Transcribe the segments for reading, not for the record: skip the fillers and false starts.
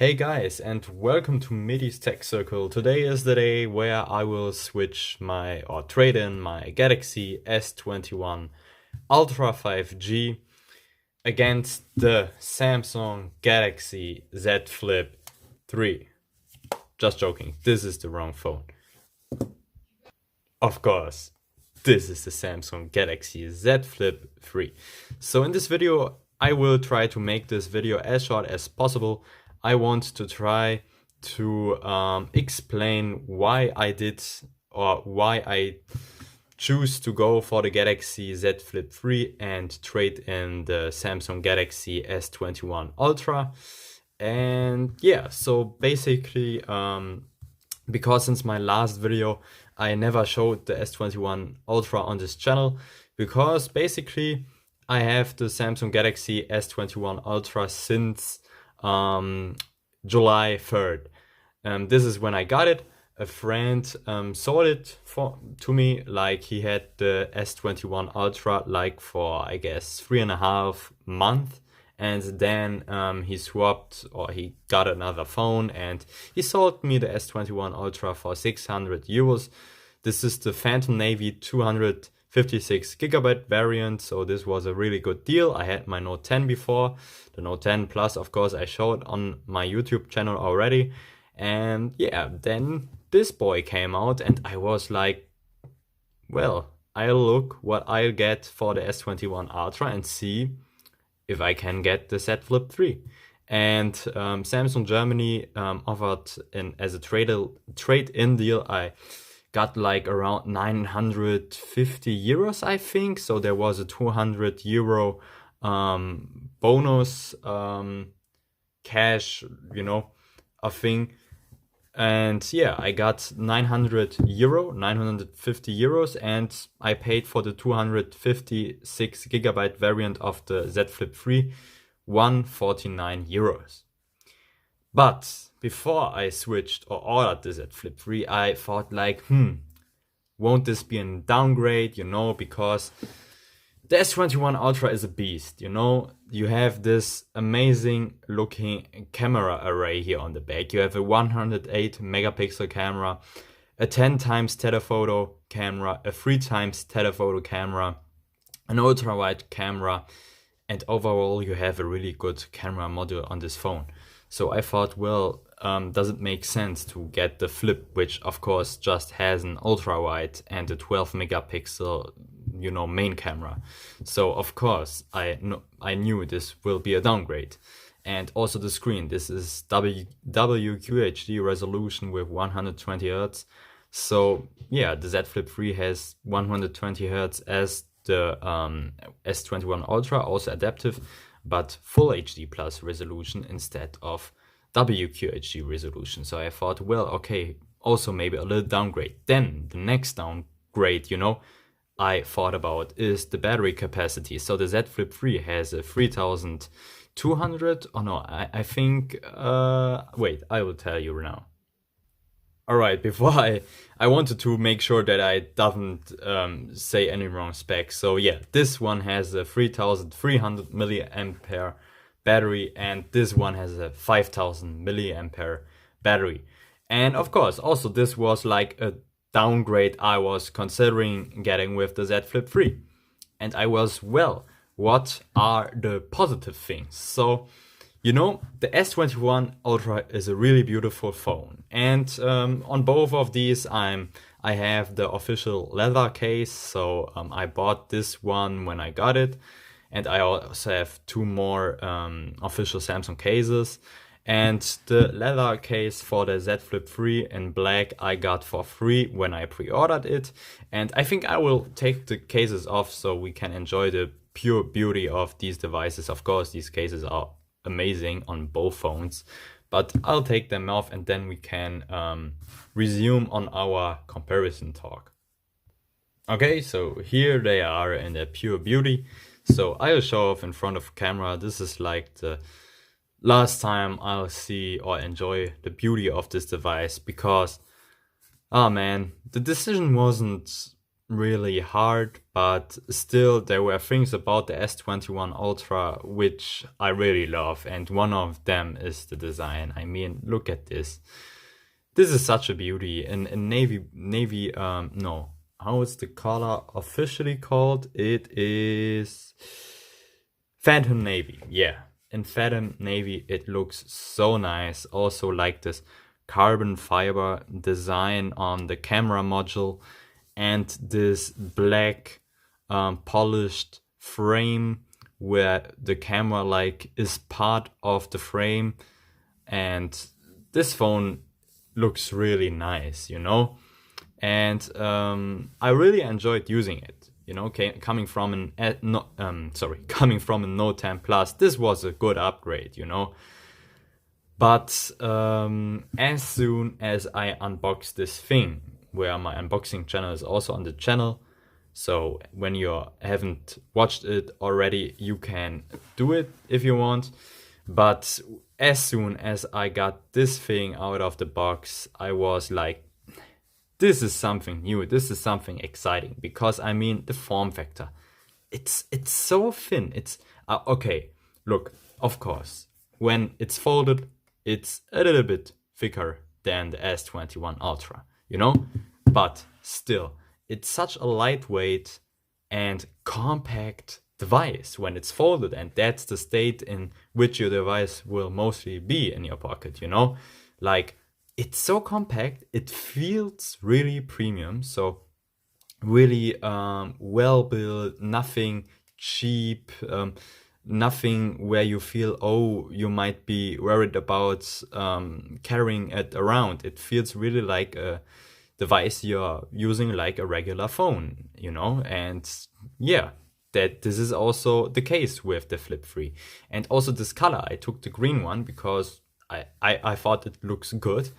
Hey guys, and welcome to Midi's Tech Circle. Today is the day where I will switch or trade in my Galaxy S21 Ultra 5G against the Samsung Galaxy Z Flip 3. Just joking, this is the wrong phone. Of course, this is the Samsung Galaxy Z Flip 3. So in this video, I will try to make this video as short as possible. I want to try to explain why I did or why I choose to go for the Galaxy Z Flip 3 and trade in the Samsung Galaxy S21 Ultra. And yeah, so basically, because since my last video, I never showed the S21 Ultra on this channel, because basically I have the Samsung Galaxy S21 Ultra since July 3rd. This is when I got it. A friend sold it to me, like he had the S21 Ultra like for I guess 3.5 months, and then he swapped or he got another phone and he sold me the S21 Ultra for 600 euros. This is the Phantom Navy 256GB variant, so this was a really good deal. I had my Note 10 before, the Note 10 Plus, of course, I showed on my YouTube channel already. And yeah, then this boy came out and I was like, well, I'll look what I'll get for the S21 Ultra and see if I can get the Z Flip 3. And Samsung Germany offered as a trade-in deal, I got like around 950 euros, I think. So there was a 200 euro bonus cash, a thing. And yeah, I got 950 euros, and I paid for the 256GB variant of the Z Flip 3 149 euros. But before I switched or ordered the Z Flip 3, I thought like, won't this be a downgrade, because the S21 Ultra is a beast, You have this amazing looking camera array here on the back. You have a 108 megapixel camera, a 10 times telephoto camera, a 3 times telephoto camera, an ultra wide camera, and overall you have a really good camera module on this phone. So I thought, well, does it make sense to get the Flip, which of course just has an ultra wide and a 12 megapixel, main camera. So of course I knew this will be a downgrade. And also the screen, this is WQHD resolution with 120 Hz. So yeah, the Z Flip 3 has 120 Hz as the S21 Ultra, also adaptive, but full HD plus resolution instead of WQHD resolution. So I thought, well, okay, also maybe a little downgrade. Then the next downgrade, I thought about is the battery capacity. So the Z Flip 3 has a 3200, I think, wait, I will tell you now. Alright, before I wanted to make sure that I don't say any wrong specs. So yeah, this one has a 3300 milliampere battery, and this one has a 5000 milliampere battery. And of course, also this was like a downgrade I was considering getting with the Z Flip 3. And I was, well, what are the positive things? So, the S21 Ultra is a really beautiful phone. And on both of these, I have the official leather case. So I bought this one when I got it. And I also have 2 more official Samsung cases. And the leather case for the Z Flip 3 in black I got for free when I pre-ordered it. And I think I will take the cases off so we can enjoy the pure beauty of these devices. Of course, these cases are amazing on both phones, but I'll take them off and then we can resume on our comparison talk. Okay, so here they are in their pure beauty. So I'll show off in front of camera. This is like the last time I'll see or enjoy the beauty of this device, because, oh man, the decision wasn't really hard, but still there were things about the S21 Ultra which I really love, and one of them is the design. I mean, look at this. This is such a beauty. In navy, no. How is the color officially called? It is Phantom Navy. Yeah, in Phantom Navy it looks so nice. Also like this carbon fiber design on the camera module, and this black polished frame where the camera like is part of the frame. And this phone looks really nice, you know, and I really enjoyed using it, you know. Coming from coming from a Note 10 Plus, this was a good upgrade, you know. But as soon as I unbox this thing, where my unboxing channel is also on the channel, so when you haven't watched it already, you can do it if you want. But as soon as I got this thing out of the box, I was like, this is something new, this is something exciting, because I mean, the form factor, it's so thin. It's okay, look, of course, when it's folded, it's a little bit thicker than the S21 Ultra, you know, but still, it's such a lightweight and compact device when it's folded, and that's the state in which your device will mostly be in your pocket, you know. Like, it's so compact, it feels really premium, so really well built, nothing cheap, nothing where you feel, oh, you might be worried about carrying it around. It feels really like a device you're using like a regular phone, you know. And yeah, that this is also the case with the Flip 3. And also this color, I took the green one because I thought it looks good.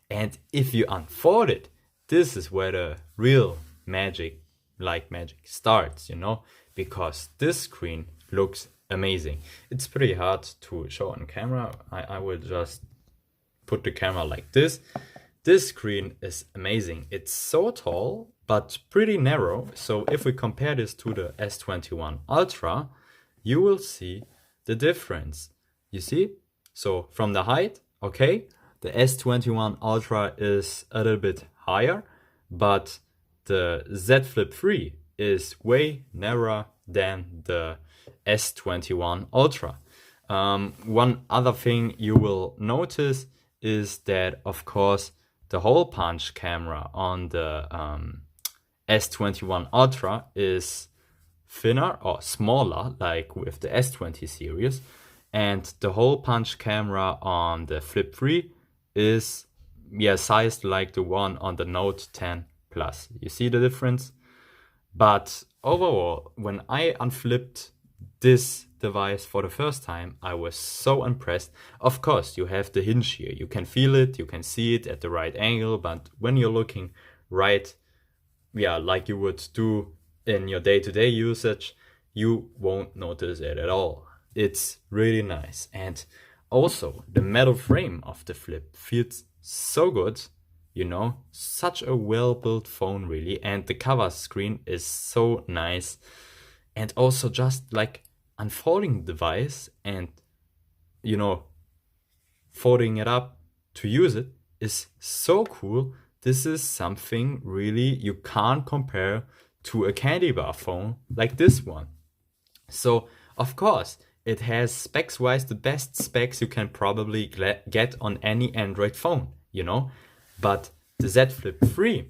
And if you unfold it, this is where the real magic starts, you know, because this screen looks amazing. It's pretty hard to show on camera. I will just put the camera like this. This screen is amazing. It's so tall, but pretty narrow. So if we compare this to the S21 Ultra, you will see the difference. You see? So from the height, okay, the S21 Ultra is a little bit higher, but the Z Flip 3 is way narrower than the S21 Ultra. One other thing you will notice is that, of course, the hole punch camera on the S21 Ultra is thinner or smaller, like with the S20 series, and the hole punch camera on the Flip 3 is sized like the one on the Note 10 Plus. You see the difference? But overall, when I unflipped this device for the first time, I was so impressed. Of course, you have the hinge here. You can feel it, you can see it at the right angle, but when you're looking right, like you would do in your day-to-day usage, you won't notice it at all. It's really nice. And also, the metal frame of the Flip feels so good, you know, such a well-built phone, really. And the cover screen is so nice. And also just like unfolding the device and, you know, folding it up to use it is so cool. This is something really you can't compare to a candy bar phone like this one. So, of course, it has specs-wise the best specs you can probably get on any Android phone, you know. But the Z Flip 3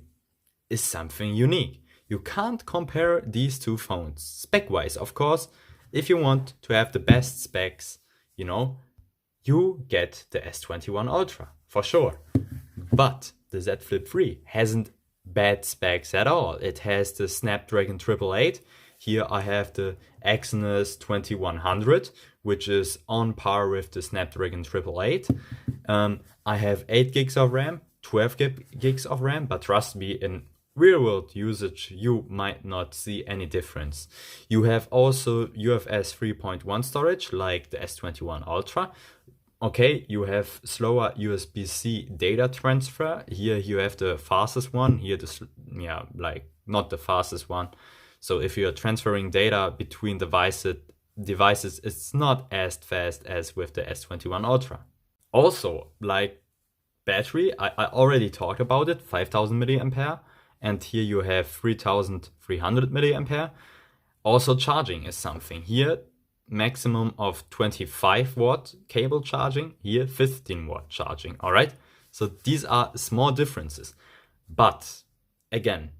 is something unique. You can't compare these two phones. Spec-wise, of course, if you want to have the best specs, you know, you get the S21 Ultra, for sure. But the Z Flip 3 hasn't bad specs at all. It has the Snapdragon 888. Here I have the Exynos 2100, which is on par with the Snapdragon 888. I have 8 gigs of RAM, 12 gigs of RAM, but trust me, in real-world usage, you might not see any difference. You have also UFS 3.1 storage, like the S21 Ultra. Okay, you have slower USB-C data transfer. Here you have the fastest one. Here the like not the fastest one. So if you're transferring data between devices, it's not as fast as with the S21 Ultra. Also, like battery, I already talked about it, 5000 milliampere, and here you have 3300 milliampere. Also, charging is something. Here, maximum of 25 watt cable charging, here 15 watt charging. All right, so these are small differences, but again,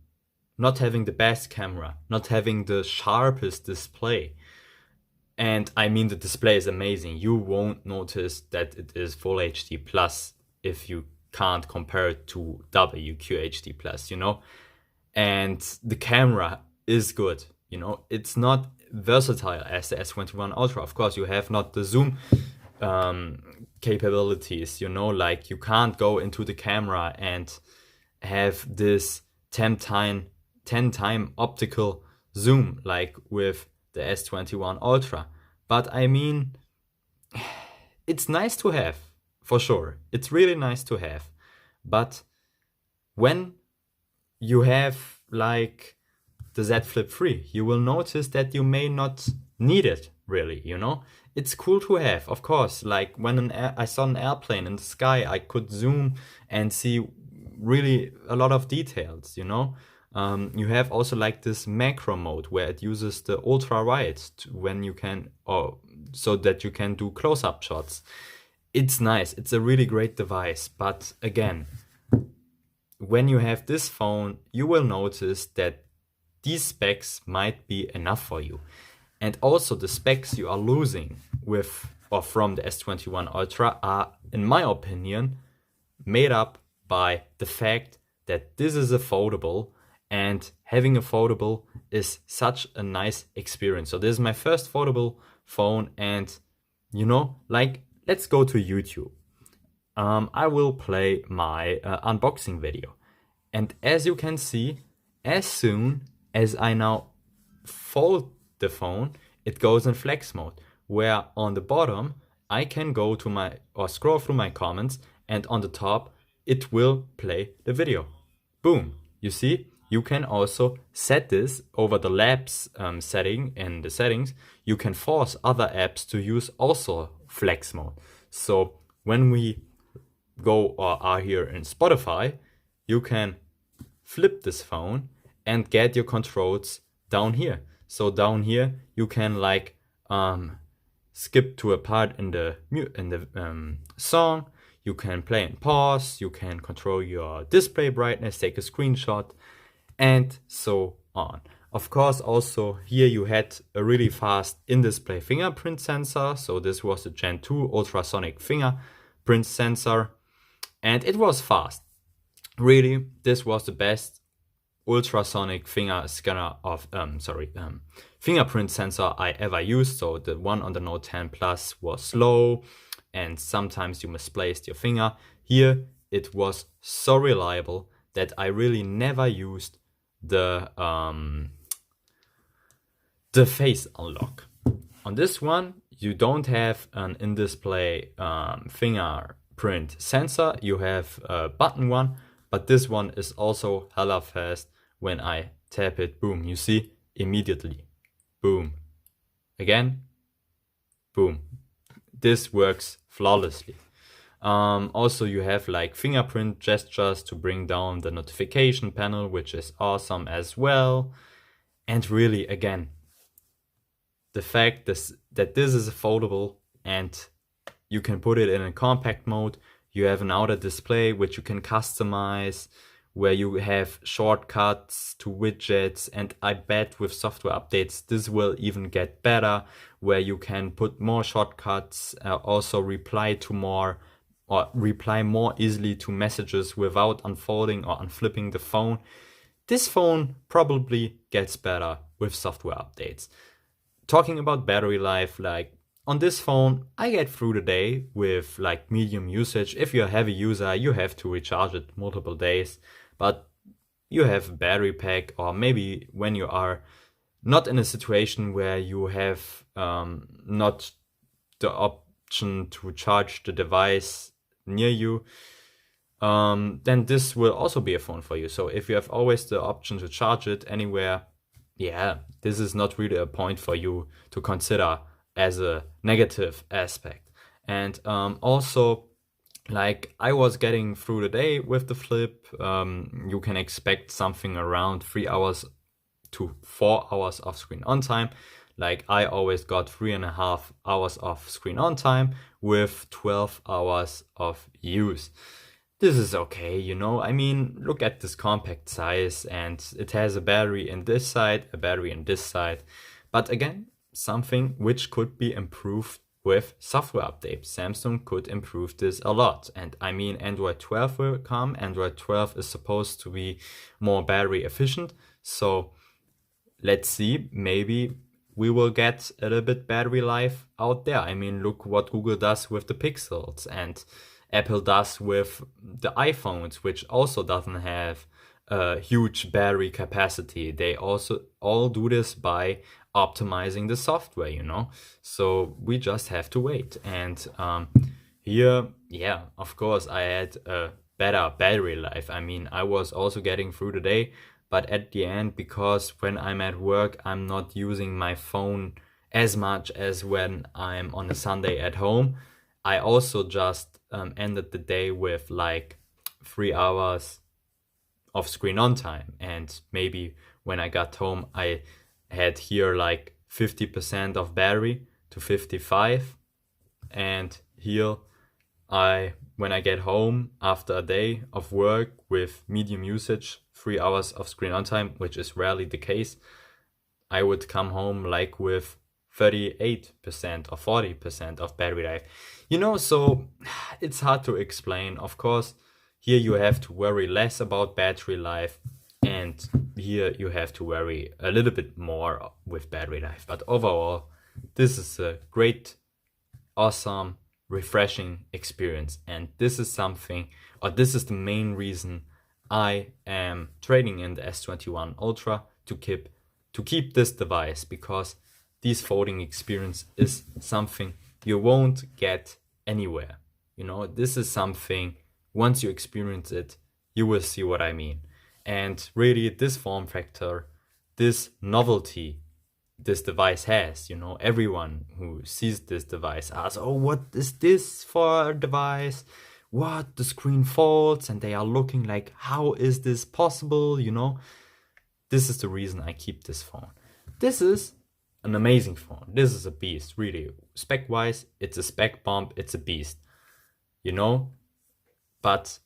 not having the best camera, not having the sharpest display, and I mean the display is amazing. You won't notice that it is full HD plus if you can't compare it to WQHD plus, and the camera is good. It's not versatile as the S21 Ultra. Of course, you have not the zoom capabilities, like you can't go into the camera and have this 10 time optical zoom like with the S21 Ultra. But I mean, it's nice to have, for sure. It's really nice to have. But when you have like the Z Flip 3, you will notice that you may not need it really, It's cool to have, of course. Like when I saw an airplane in the sky, I could zoom and see really a lot of details, You have also like this macro mode where it uses the ultra wide so that you can do close-up shots. It's nice. It's a really great device. But again, when you have this phone, you will notice that these specs might be enough for you. And also the specs you are losing with or from the S21 Ultra are, in my opinion, made up by the fact that this is a foldable, and having a foldable is such a nice experience. So this is my first foldable phone, and like, let's go to YouTube. I will play my unboxing video. And as you can see, as soon as I now fold the phone, it goes in flex mode, where on the bottom I can go to scroll through my comments, and on the top it will play the video. Boom. You see, you can also set this over the labs setting in the settings. You can force other apps to use also flex mode. So when we go or are here in Spotify, you can flip this phone and get your controls down here. So down here you can like skip to a part in the song. You can play and pause. You can control your display brightness, take a screenshot, and so on. Of course, also here you had a really fast in-display fingerprint sensor. So this was the Gen 2 ultrasonic fingerprint sensor, and it was fast. Really, this was the best ultrasonic fingerprint sensor I ever used. So the one on the Note 10 Plus was slow, and sometimes you misplaced your finger. Here it was so reliable that I really never used the face unlock. On this one, you don't have an in-display fingerprint sensor. You have a button one, but this one is also hella fast. When I tap it, boom, you see, immediately, boom. Again, boom. This works flawlessly. Also, you have like fingerprint gestures to bring down the notification panel, which is awesome as well. And really, again, the fact that this is a foldable and you can put it in a compact mode. You have an outer display which you can customize, where you have shortcuts to widgets, and I bet with software updates this will even get better, where you can put more shortcuts, also reply more easily to messages without unfolding or unflipping the phone. This phone probably gets better with software updates. Talking about battery life, like on this phone, I get through the day with like medium usage. If you're a heavy user, you have to recharge it multiple days, but you have a battery pack, or maybe when you are not in a situation where you have not the option to charge the device near you, then this will also be a phone for you. So if you have always the option to charge it anywhere, yeah, this is not really a point for you to consider as a negative aspect. And also, like, I was getting through the day with the Flip. You can expect something around 3 hours to 4 hours of screen on time. Like, I always got 3.5 hours of screen on time with 12 hours of use. This is okay, you know. I mean, look at this compact size, and it has a battery in this side, a battery in this side. But again, something which could be improved with software updates. Samsung could improve this a lot. And I mean, Android 12 will come. Android 12 is supposed to be more battery efficient. So let's see, maybe we will get a little bit battery life out there. I mean, look what Google does with the Pixels and Apple does with the iPhones, which also doesn't have a huge battery capacity. They also all do this by optimizing the software, you know. So we just have to wait. And here, yeah, of course, I had a better battery life. I mean, I was also getting through the day, but at the end, because when I'm at work, I'm not using my phone as much as when I'm on a Sunday at home. I also just ended the day with like 3 hours of screen on time. And maybe when I got home, I had here like 50% of battery to 55. And here when I get home after a day of work with medium usage, 3 hours of screen on time, which is rarely the case, I would come home like with 38% or 40% of battery life. You know, so it's hard to explain. Of course, here you have to worry less about battery life, and here you have to worry a little bit more with battery life. But overall, this is a great, awesome, refreshing experience. And this is something, or this is the main reason I am trading in the S21 Ultra to keep this device, because this folding experience is something you won't get anywhere. You know, this is something, once you experience it, you will see what I mean. And really, this form factor, this novelty this device has, you know, everyone who sees this device asks, oh, what is this for a device? What? The screen folds, and they are looking like, how is this possible? You know, this is the reason I keep this phone. This is an amazing phone. This is a beast, really. Spec-wise, it's a spec bomb, it's a beast, you know? But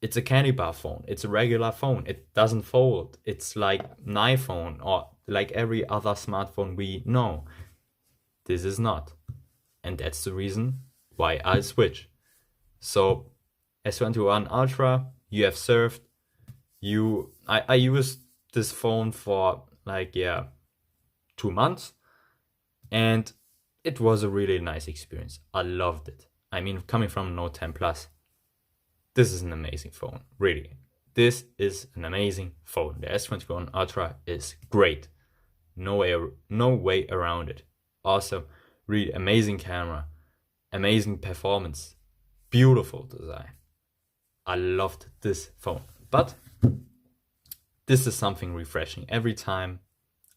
it's a candy bar phone. It's a regular phone. It doesn't fold. It's like an iPhone or like every other smartphone we know. This is not. And that's the reason why I switch. So S21 Ultra, you have served. I used this phone for like, 2 months. And it was a really nice experience. I loved it. I mean, coming from Note 10 Plus, this is an amazing phone, really. This is an amazing phone. The S21 Ultra is great. No way around it. Also, really amazing camera, amazing performance, beautiful design. I loved this phone. But this is something refreshing. Every time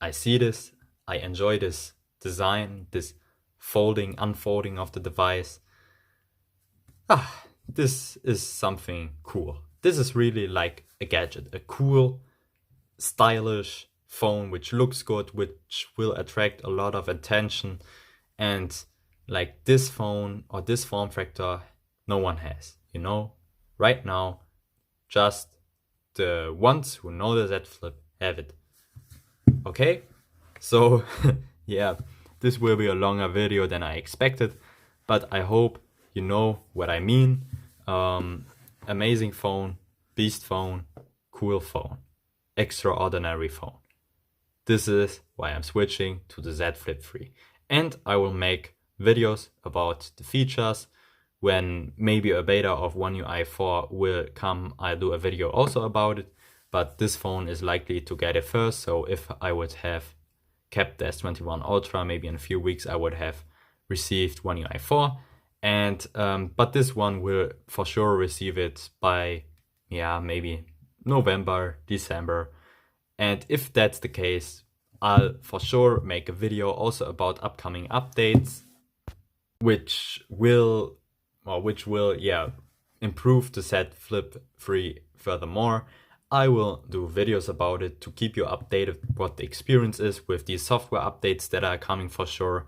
I see this, I enjoy this design, this folding, unfolding of the device. This is something cool. This is really like a gadget, a cool, stylish phone which looks good, which will attract a lot of attention. And like this phone or this form factor, no one has, you know? Right now, just the ones who know the Z Flip have it. Okay? So, yeah, this will be a longer video than I expected, but I hope you know what I mean. Amazing phone, beast phone, cool phone, extraordinary phone. This is why I'm switching to the Z Flip 3. And I will make videos about the features. When maybe a beta of One UI 4 will come, I'll do a video also about it. But this phone is likely to get it first. So if I would have kept the S21 Ultra, maybe in a few weeks I would have received One UI 4. And but this one will for sure receive it by maybe November, December. And if that's the case, I'll for sure make a video also about upcoming updates, which will improve the Z Flip 3 furthermore. I will do videos about it to keep you updated what the experience is with these software updates that are coming for sure.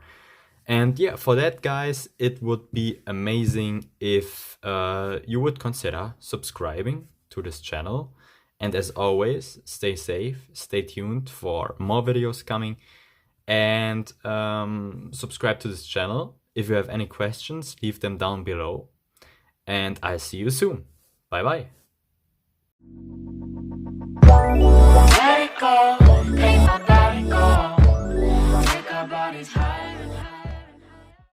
And yeah, for that, guys, it would be amazing if you would consider subscribing to this channel. And as always, stay safe, stay tuned for more videos coming, and subscribe to this channel. If you have any questions, leave them down below. And I'll see you soon. Bye bye. Let it go.